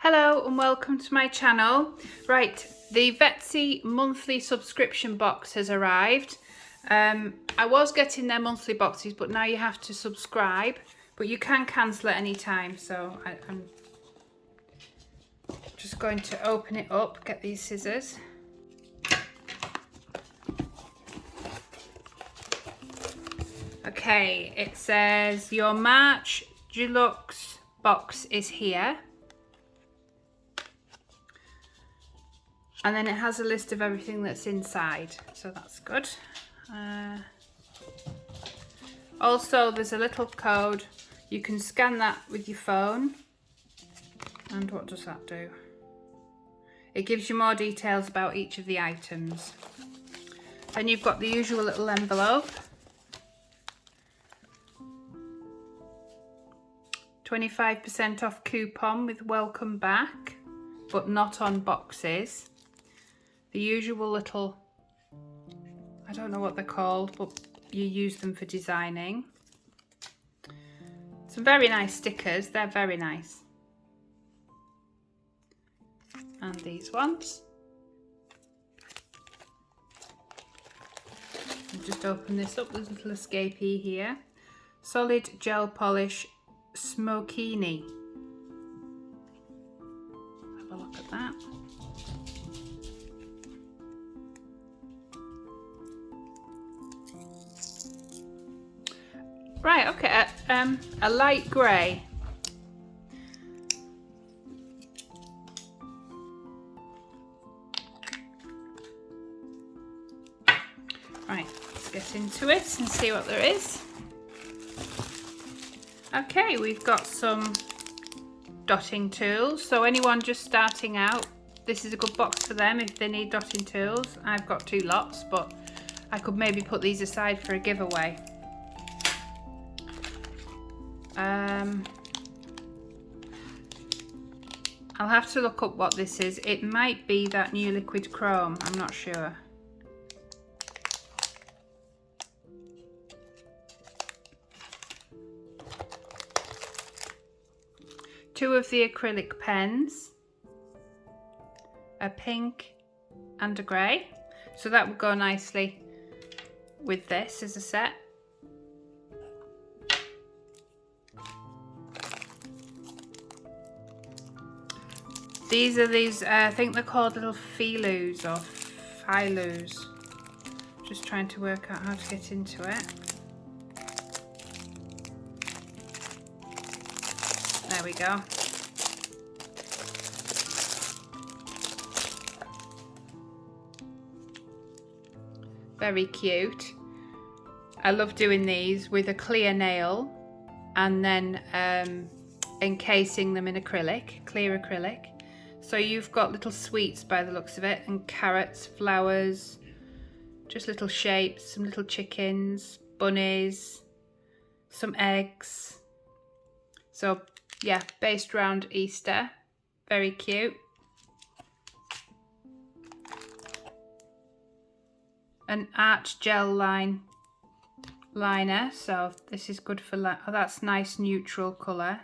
Hello and welcome to my channel. Right, the Vettsy monthly subscription box has arrived. I was getting their monthly boxes, but now you have to subscribe, but you can cancel at any time. So I'm just going to open it up, get these scissors. Okay, it says your March Deluxe box is here. And then it has a list of everything that's inside, so that's good. Also, there's a little code. You can scan that with your phone. And what does that do? It gives you more details about each of the items. Then you've got the usual little envelope. 25% off coupon with welcome back, but not on boxes. The usual little, I don't know what they're called, but you use them for designing. Some very nice stickers, they're very nice. And these ones. I'll just open this up, there's a little escapee here. Solid gel polish smokini. Have a look at that. Right, okay, a light grey. Right, let's get into it and see what there is. Okay, we've got some dotting tools. So anyone just starting out, this is a good box for them if they need dotting tools. I've got 2 lots, but I could maybe put these aside for a giveaway. I'll have to look up what this is. It might be that new liquid chrome, I'm not sure. Two of the acrylic pens, a pink and a grey. So that would go nicely with this as a set. These are I think they're called little filus or filus. Just trying to work out how to get into it. There we go. Very cute. I love doing these with a clear nail and then encasing them in acrylic, clear acrylic. So you've got little sweets by the looks of it, and carrots, flowers, just little shapes, some little chickens, bunnies, some eggs. So yeah, based around Easter, very cute. An art gel liner, so this is good for, oh, that's nice neutral colour.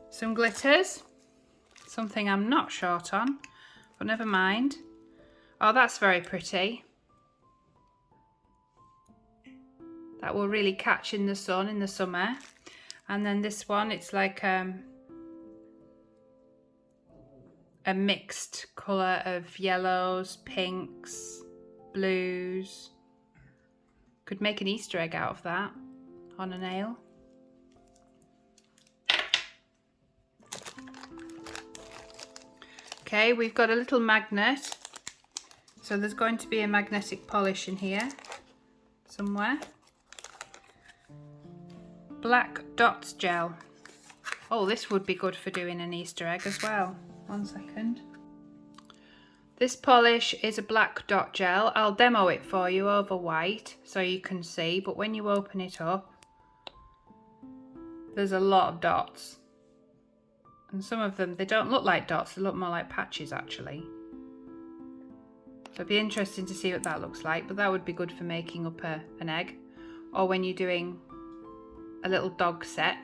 Some glitters, something I'm not short on, but never mind. Oh, that's very pretty. That will really catch in the sun in the summer. And then this one, it's like a mixed colour of yellows, pinks, blues. Could make an Easter egg out of that on a nail. Okay, we've got a little magnet. So there's going to be a magnetic polish in here somewhere. Black dots gel. Oh, this would be good for doing an Easter egg as well. 1 second. This polish is a black dot gel. I'll demo it for you over white so you can see, but when you open it up, there's a lot of dots. And some of them, they don't look like dots, they look more like patches actually. So it'd be interesting to see what that looks like, but that would be good for making up an egg. Or when you're doing a little dog set,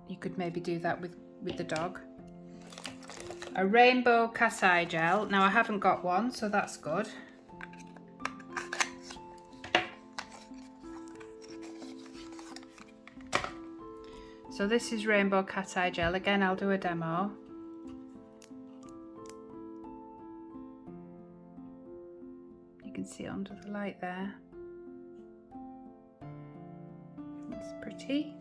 you could maybe do that with the dog. A rainbow cat's eye gel. Now I haven't got one, so that's good. So this is rainbow cat's eye gel. Again, I'll do a demo. You can see under the light there. It's pretty.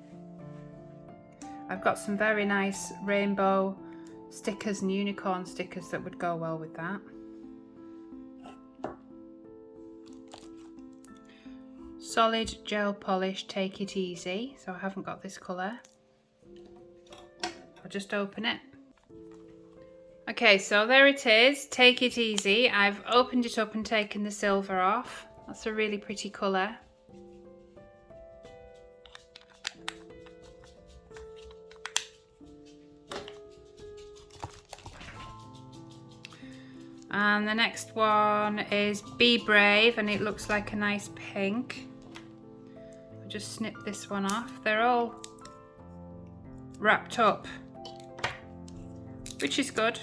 I've got some very nice rainbow stickers and unicorn stickers that would go well with that. Solid gel polish, take it easy. So I haven't got this colour. I'll just open it. Okay, so there it is, take it easy. I've opened it up and taken the silver off. That's a really pretty colour. And the next one is Be Brave, and it looks like a nice pink. I'll just snip this one off. They're all wrapped up, which is good.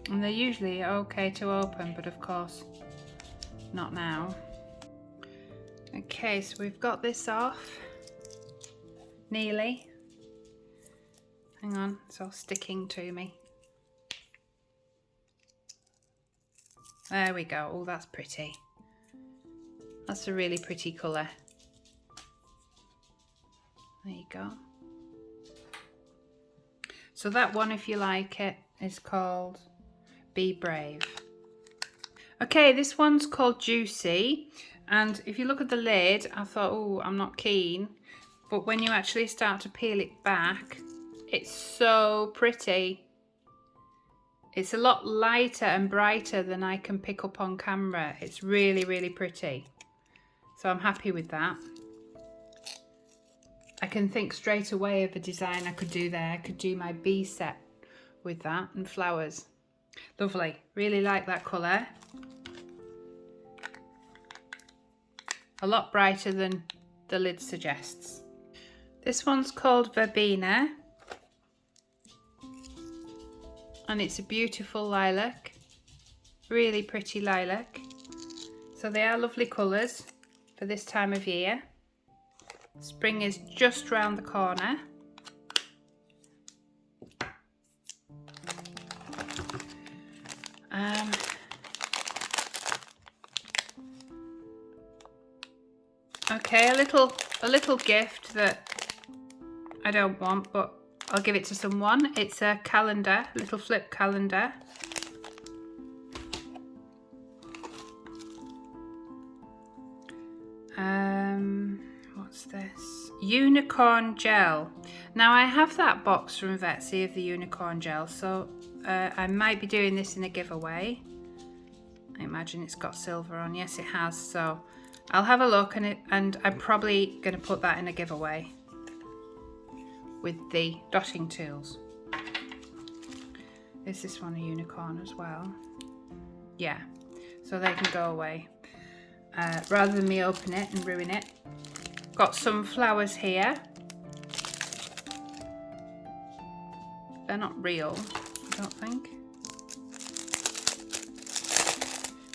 And they're usually okay to open, but of course not now. Okay, so we've got this off nearly. Hang on, it's all sticking to me. There we go. Oh, that's pretty. That's a really pretty colour. There you go. So that one, if you like it, is called Be Brave. Okay, this one's called Juicy, and if you look at the lid, I thought, oh, I'm not keen, but when you actually start to peel it back, it's so pretty. It's a lot lighter and brighter than I can pick up on camera. It's really, really pretty. So I'm happy with that. I can think straight away of a design I could do there. I could do my bee set with that and flowers. Lovely. Really like that colour. A lot brighter than the lid suggests. This one's called Verbena, and it's a beautiful lilac. Really pretty lilac. So they are lovely colours for this time of year. Spring is just round the corner. Okay, a little gift that I don't want, but I'll give it to someone. It's a calendar, a little flip calendar. What's this? Unicorn gel. Now I have that box from Vettsy of the unicorn gel, so I might be doing this in a giveaway. I imagine it's got silver on. Yes, it has. So I'll have a look, and I'm probably going to put that in a giveaway with the dotting tools. Is this one a unicorn as well? Yeah, so they can go away. Rather than me open it and ruin it. Got some flowers here. They're not real, I don't think.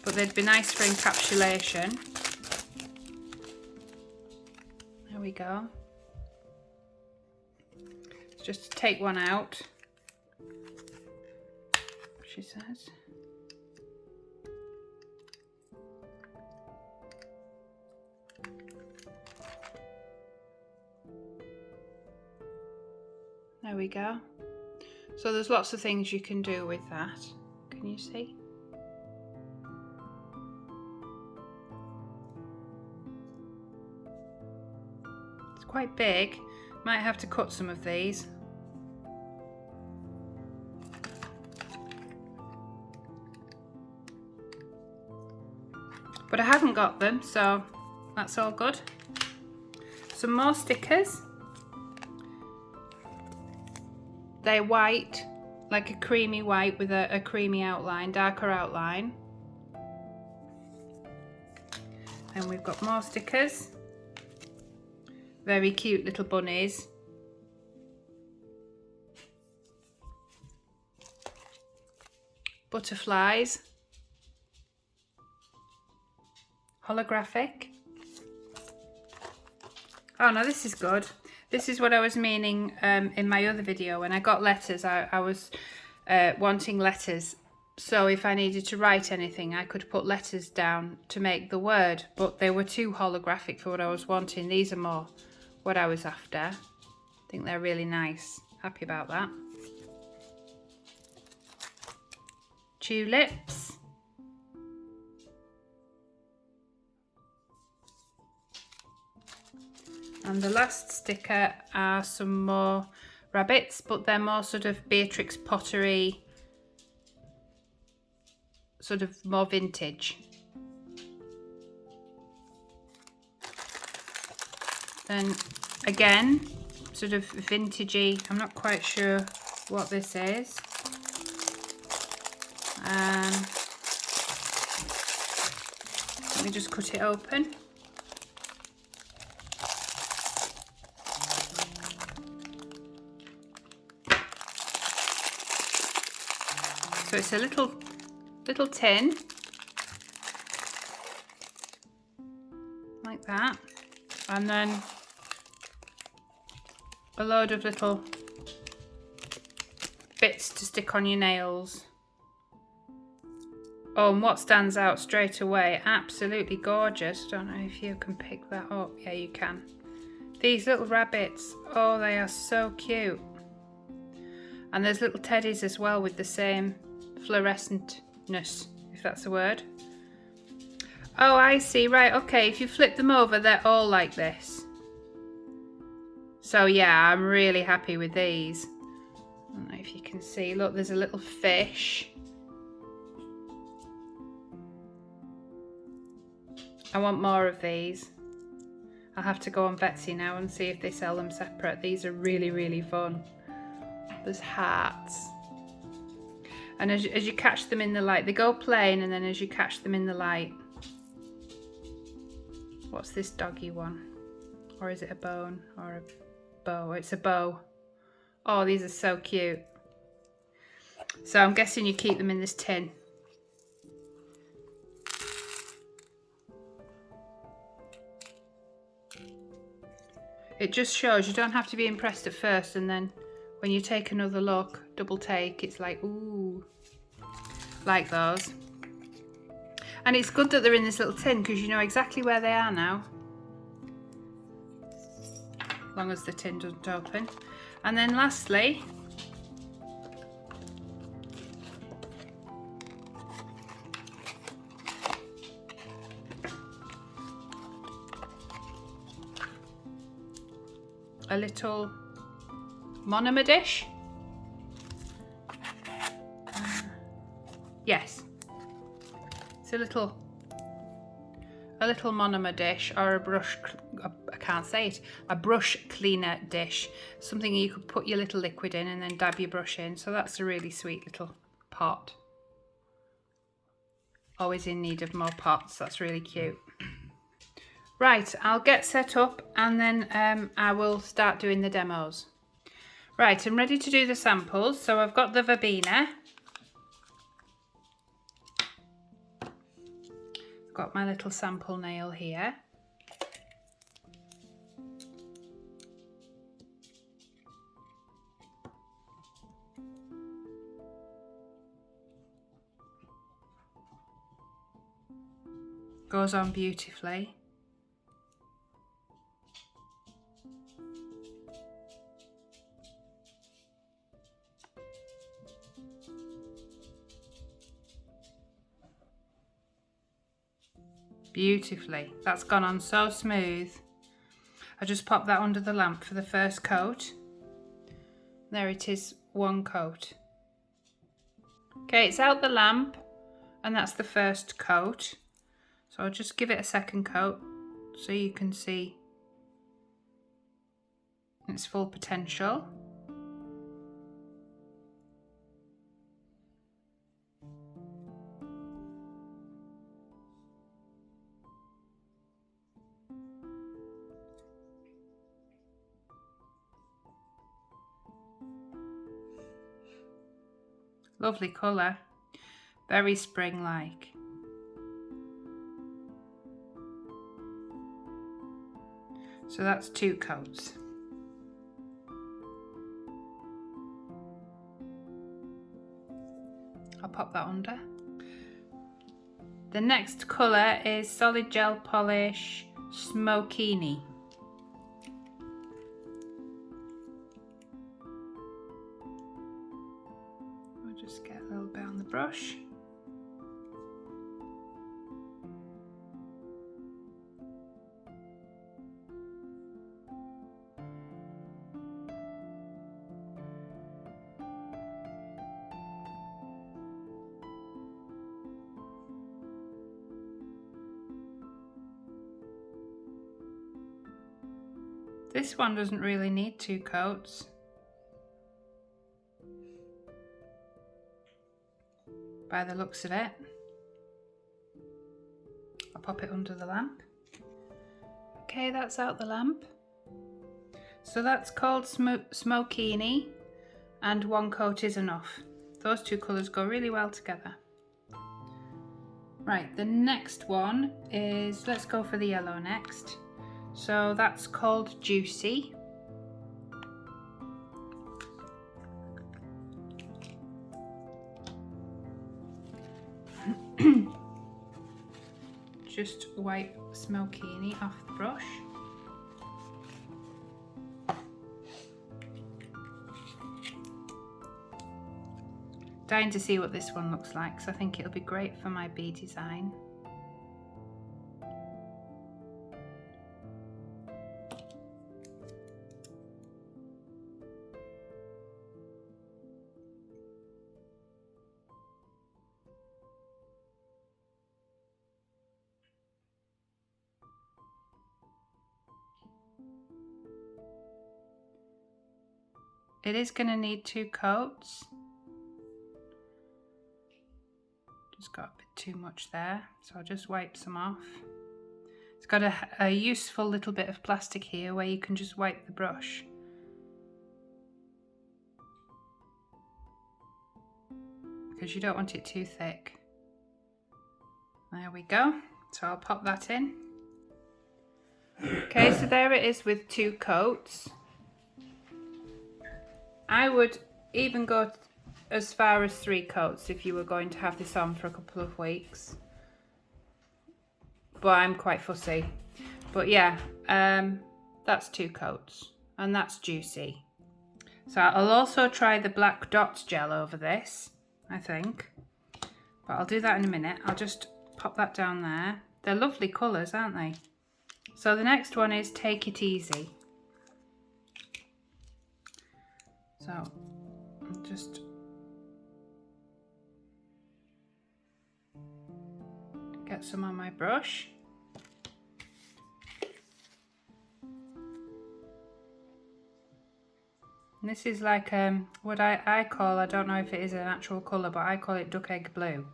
But they'd be nice for encapsulation. There we go. Just take one out, she says. There we go. So there's lots of things you can do with that. Can you see? It's quite big. Might have to cut some of these. but I haven't got them, so that's all good. Some more stickers. They're white, like a creamy white with a creamy outline, darker outline. And we've got more stickers. Very cute little bunnies. Butterflies. Holographic. Oh no, this is good. This is what I was meaning in my other video. When I got letters, I was wanting letters. So if I needed to write anything, I could put letters down to make the word. But they were too holographic for what I was wanting. These are more what I was after. I think they're really nice. Happy about that. Tulips. And the last sticker are some more rabbits, but they're more sort of Beatrix Pottery, sort of more vintage. Then again, sort of vintagey. I'm not quite sure what this is. Let me just cut it open. So it's a little tin, like that, and then a load of little bits to stick on your nails. Oh, and what stands out straight away, absolutely gorgeous. Don't know if you can pick that up. Yeah, you can. These little rabbits, oh, they are so cute. And there's little teddies as well with the same fluorescentness, if that's a word. Oh, I see, right, okay, if you flip them over, they're all like this. So yeah, I'm really happy with these. I don't know if you can see, look, there's a little fish. I want more of these. I'll have to go on Vettsy now and see if they sell them separate. These are really, really fun. There's hearts. And as you catch them in the light, they go plain, and then as you catch them in the light. What's this doggy one? Or is it a bone or a bow? It's a bow. Oh, these are so cute. So I'm guessing you keep them in this tin. It just shows you don't have to be impressed at first, and then when you take another look, double take, it's like, ooh, like those. And it's good that they're in this little tin because you know exactly where they are now. As long as the tin doesn't open. And then lastly, a little monomer dish. Yes, it's a little monomer dish, or a brush, I can't say it, a brush cleaner dish. Something you could put your little liquid in and then dab your brush in. So that's a really sweet little pot. Always in need of more pots, that's really cute. Right, I'll get set up and then I will start doing the demos. Right, I'm ready to do the samples. So I've got the verbena. Got my little sample nail here. Goes on beautifully. Beautifully. That's gone on so smooth. I just pop that under the lamp for the first coat. There it is, one coat. Okay, it's out the lamp, and that's the first coat. So I'll just give it a second coat so you can see its full potential. Lovely colour, very spring-like. So that's 2 coats. I'll pop that under. The next colour is Solid Gel Polish Smokini. I'll just get a little bit on the brush. This one doesn't really need 2 coats. By the looks of it. I'll pop it under the lamp. Okay, that's out the lamp. So that's called Smokini, and 1 coat is enough. Those 2 colours go really well together. Right, the next one is, let's go for the yellow next. So that's called Juicy. Just wipe Smokini off the brush. Dying to see what this one looks like, because I think it'll be great for my bee design. It is going to need 2 coats. Just got a bit too much there, so I'll just wipe some off. It's got a useful little bit of plastic here where you can just wipe the brush. Because you don't want it too thick. There we go. So I'll pop that in. Okay, so there it is with 2 coats. I would even go as far as 3 coats if you were going to have this on for a couple of weeks. But I'm quite fussy. But yeah, that's 2 coats. And that's Juicy. So I'll also try the black dots gel over this, I think. But I'll do that in a minute. I'll just pop that down there. They're lovely colours, aren't they? So the next one is Take It Easy. So I'll just get some on my brush. And this is like what I call, I don't know if it is an actual colour, but I call it duck egg blue.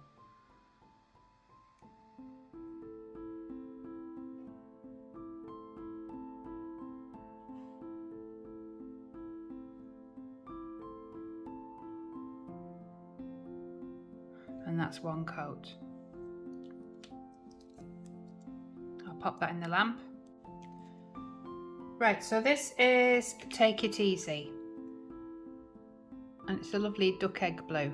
And that's 1 coat. I'll pop that in the lamp. Right, so this is Take It Easy. And it's a lovely duck egg blue.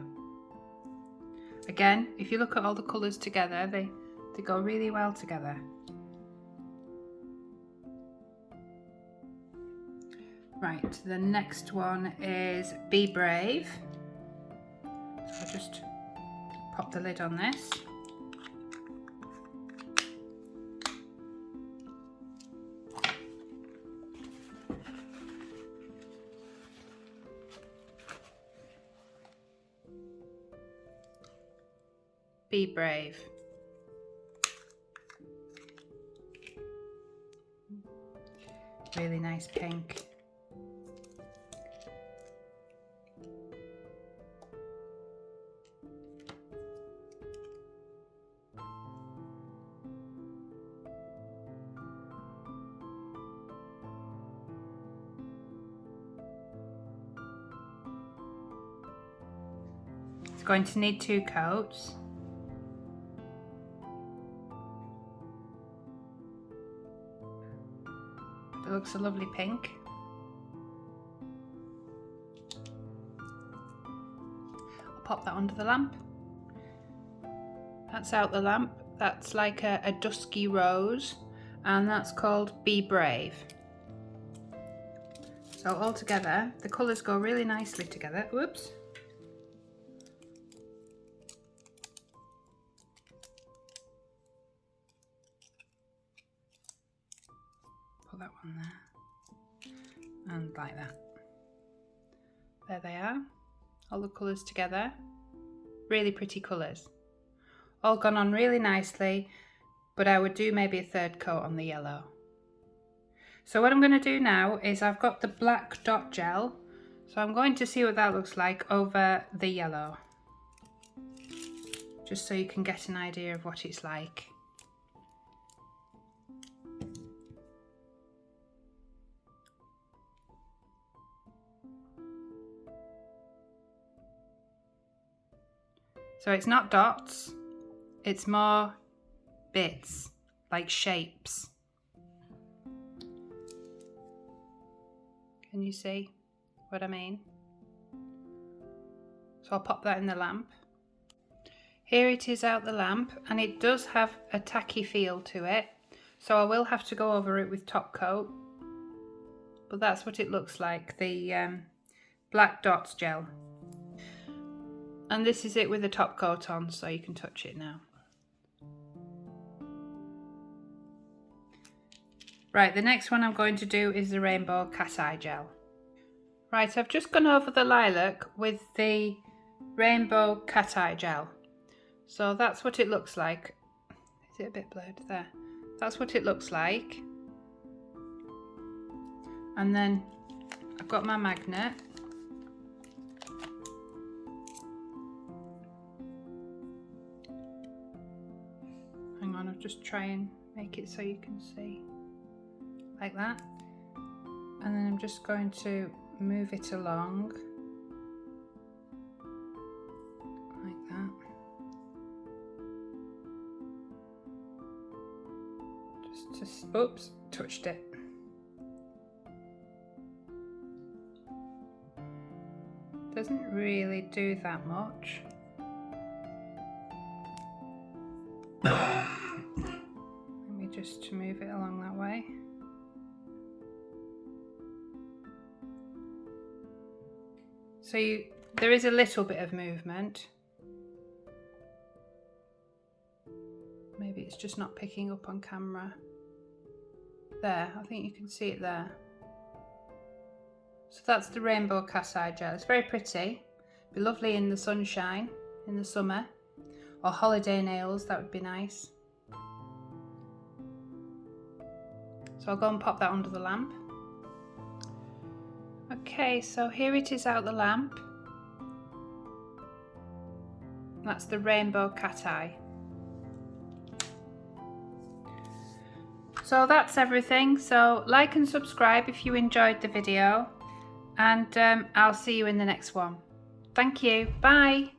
Again, if you look at all the colours together, they go really well together. Right, the next one is Be Brave. So I'll just pop the lid on this. Be Brave. really nice pink. It's going to need 2 coats. It looks a lovely pink. I'll pop that under the lamp. That's out the lamp. That's like a dusky rose, and that's called Be Brave. So all together, the colours go really nicely together. Whoops. Put that one there. And like that. There they are. All the colours together. Really pretty colours. All gone on really nicely, but I would do maybe a 3rd coat on the yellow. So what I'm going to do now is I've got the black dot gel, so I'm going to see what that looks like over the yellow, just so you can get an idea of what it's like. So it's not dots, it's more bits, like shapes. Can you see what I mean? So I'll pop that in the lamp. Here it is out the lamp, and it does have a tacky feel to it, so I will have to go over it with top coat, but that's what it looks like, the black dots gel. And this is it with the top coat on, so you can touch it now. Right, the next one I'm going to do is the rainbow cat eye gel. Right, I've just gone over the lilac with the rainbow cat eye gel. So that's what it looks like. Is it a bit blurred there? That's what it looks like. And then I've got my magnet. Hang on, I'll just try and make it so you can see. Like that. And then I'm just going to move it along. Like that. Just oops, touched it. Doesn't really do that much. Let me just move it along that way. So there is a little bit of movement. Maybe it's just not picking up on camera. There, I think you can see it there. So that's the rainbow cat eye gel. It's very pretty. Be lovely in the sunshine in the summer, or holiday nails, that would be nice. So I'll go and pop that under the lamp. Okay, so here it is out the lamp. That's the rainbow cat eye. So that's everything. So like and subscribe if you enjoyed the video, and I'll see you in the next one. Thank you. Bye.